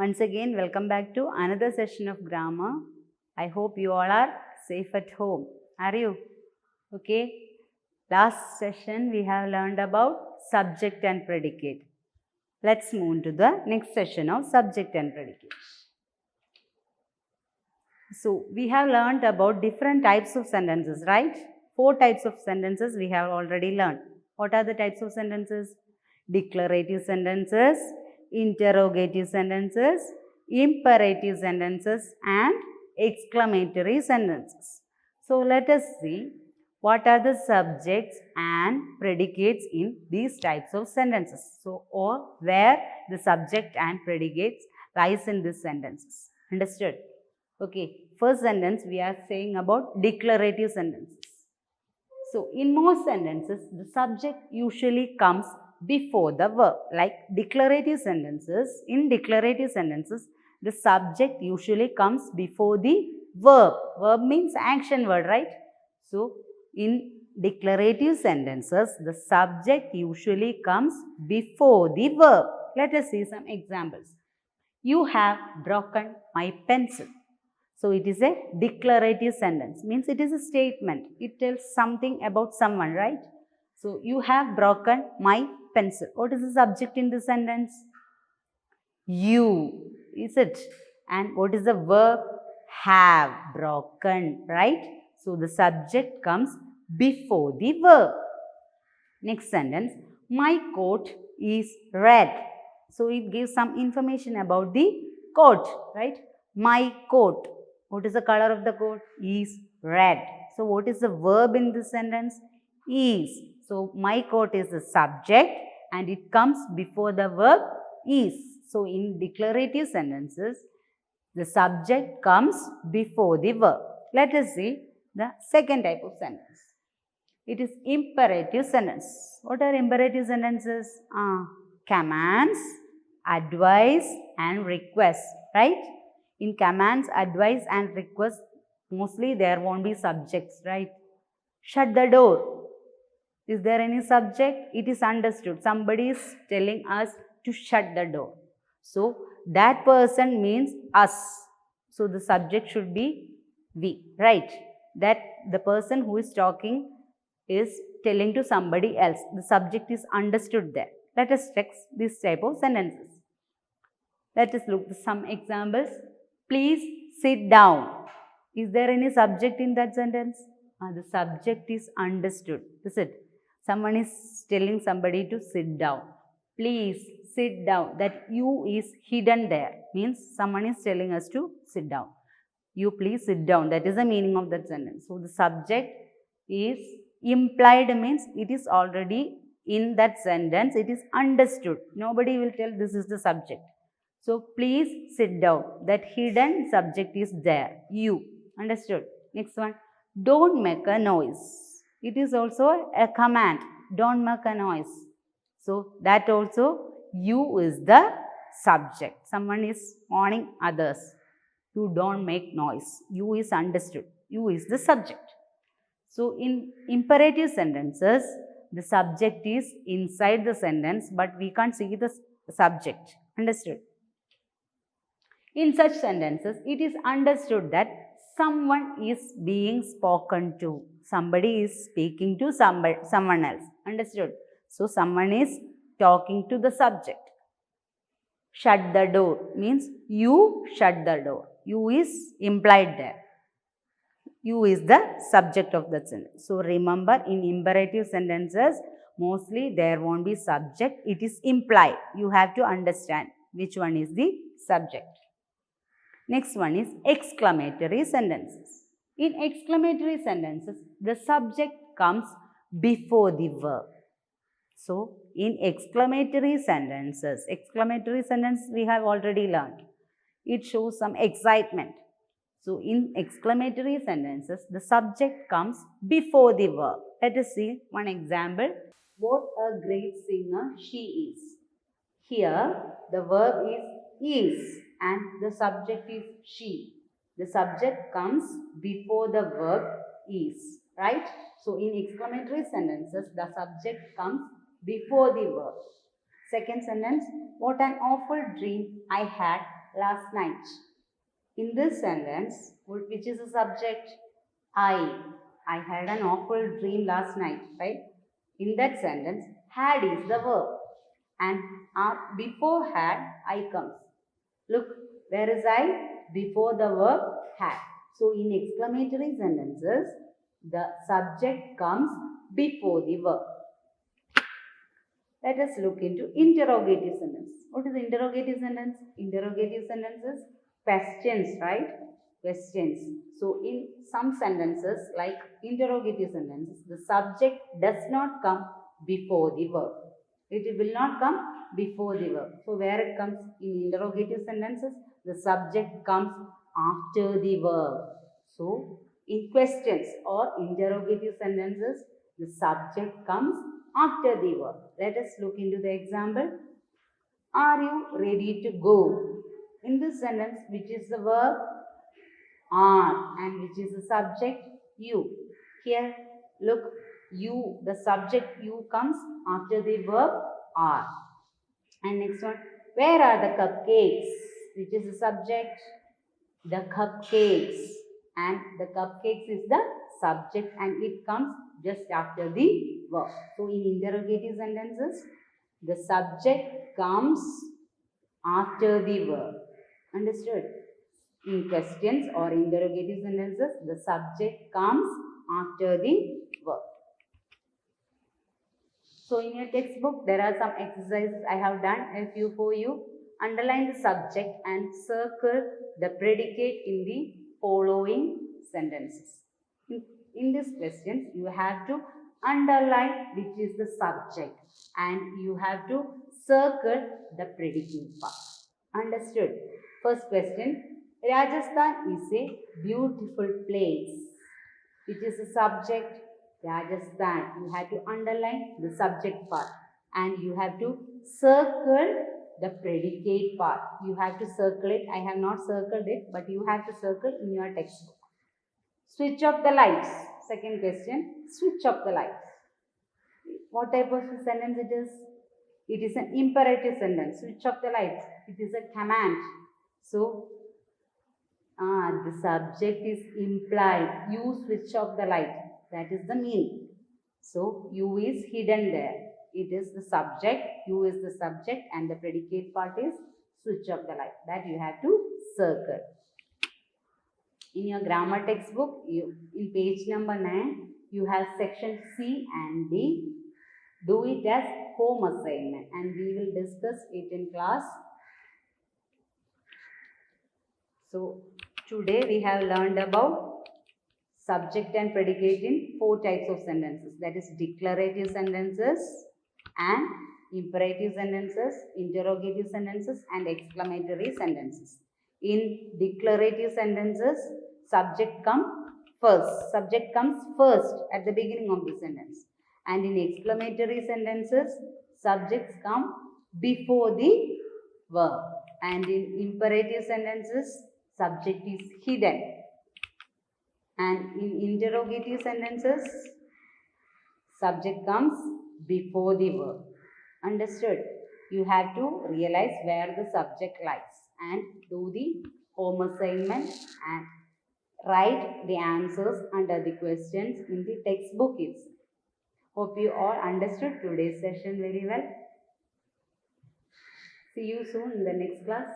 Once again, welcome back to another session of grammar. I hope you all are safe at home. Are you? Okay. Last session we have learned about subject and predicate. Let's move to the next session of subject and predicate. So, we have learned about different types of sentences, right? 4 types of sentences we have already learned. What are the types of sentences? Declarative sentences, interrogative sentences, imperative sentences, and exclamatory sentences. So, let us see what are the subjects and predicates in these types of sentences. So, or where the subject and predicates lies in these sentences. Understood? Okay, first sentence we are saying about declarative sentences. So, in most sentences, the subject usually comes before the verb. Like declarative sentences, in declarative sentences, the subject usually comes before the verb. Verb means action word, right? So, in declarative sentences, the subject usually comes before the verb. Let us see some examples. You have broken my pencil. So, it is a declarative sentence, means it is a statement. It tells something about someone, right? So, you have broken my pencil. What is the subject in this sentence? You, is it? And what is the verb? Have broken, right? So, the subject comes before the verb. Next sentence, my coat is red. So, it gives some information about the coat, right? My coat. What is the color of the coat? Is red. So, what is the verb in this sentence? Is. So, my coat is the subject and it comes before the verb is. So, in declarative sentences, the subject comes before the verb. Let us see the second type of sentence. It is imperative sentence. What are imperative sentences? Commands, advice and request, right? In commands, advice and request, mostly there won't be subjects, right? Shut the door. Is there any subject? It is understood. Somebody is telling us to shut the door. So, that person means us. So, the subject should be we, right? That the person who is talking is telling to somebody else. The subject is understood there. Let us check this type of sentences. Let us look at some examples. Please sit down. Is there any subject in that sentence? The subject is understood. Is it? Someone is telling somebody to sit down. Please sit down. That you is hidden there. Means someone is telling us to sit down. You please sit down. That is the meaning of that sentence. So, the subject is implied, means it is already in that sentence. It is understood. Nobody will tell this is the subject. So, please sit down. That hidden subject is there. You. Understood? Next one. Don't make a noise. It is also a command. Don't make a noise. So, that also you is the subject. Someone is warning others. You don't make noise. You is understood. You is the subject. So, in imperative sentences, the subject is inside the sentence, but we can't see the subject. Understood? In such sentences, it is understood that someone is being spoken to. Somebody is speaking to someone else. Understood? So, someone is talking to the subject. Shut the door means you shut the door. You is implied there. You is the subject of that sentence. So, remember in imperative sentences, mostly there won't be subject. It is implied. You have to understand which one is the subject. Next one is exclamatory sentences. In exclamatory sentences, the subject comes before the verb. So, in exclamatory sentences we have already learned. It shows some excitement. So, in exclamatory sentences, the subject comes before the verb. Let us see one example. What a great singer she is. Here, the verb is and the subject is she. The subject comes before the verb is, right? So, in exclamatory sentences, the subject comes before the verb. Second sentence, what an awful dream I had last night. In this sentence, which is the subject? I. I had an awful dream last night, right? In that sentence, had is the verb. And before had, I comes. Look, where is I? Before the verb had. So, in exclamatory sentences, the subject comes before the verb. Let us look into interrogative sentence. What is interrogative sentence? Interrogative sentences, questions, right? Questions. So, in some sentences, like interrogative sentences, the subject does not come before the verb. It will not come before the verb. So, where it comes in interrogative sentences, the subject comes after the verb. So, in questions or interrogative sentences, the subject comes after the verb. Let us look into the example. Are you ready to go? In this sentence, which is the verb? Are, and which is the subject? You. Here, look, you, the subject you comes after the verb are. And next one, where are the cupcakes? Which is the subject? The cupcakes. And the cupcakes is the subject and it comes just after the verb. So, in interrogative sentences, the subject comes after the verb. Understood? In questions or interrogative sentences, the subject comes after the verb. So, in your textbook, there are some exercises I have done a few for you. Underline the subject and circle the predicate in the following sentences. In these questions, you have to underline which is the subject and you have to circle the predicate part. Understood? First question, Rajasthan is a beautiful place. Which is the subject? Rajasthan. You have to underline the subject part and you have to circle the predicate part. You have to circle it. I have not circled it, but you have to circle in your textbook. Switch off the lights. Second question, switch off the lights. What type of sentence it is? It is an imperative sentence. Switch off the lights. It is a command. So, the subject is implied. You switch off the light. That is the meaning. So, you is hidden there. It is the subject. You is the subject and the predicate part is switch off the light. That you have to circle. In your grammar textbook, in page number 9, you have section C and D. Do it as home assignment and we will discuss it in class. So, today we have learned about subject and predicate in 4 types of sentences. That is declarative sentences and imperative sentences, interrogative sentences and exclamatory sentences. In declarative sentences, subject comes first. Subject comes first at the beginning of the sentence. And in exclamatory sentences, subjects come before the verb. And in imperative sentences, subject is hidden. And in interrogative sentences, subject comes before the verb. Understood? You have to realize where the subject lies and do the home assignment and write the answers under the questions in the textbook itself. Hope you all understood today's session very well. See you soon in the next class.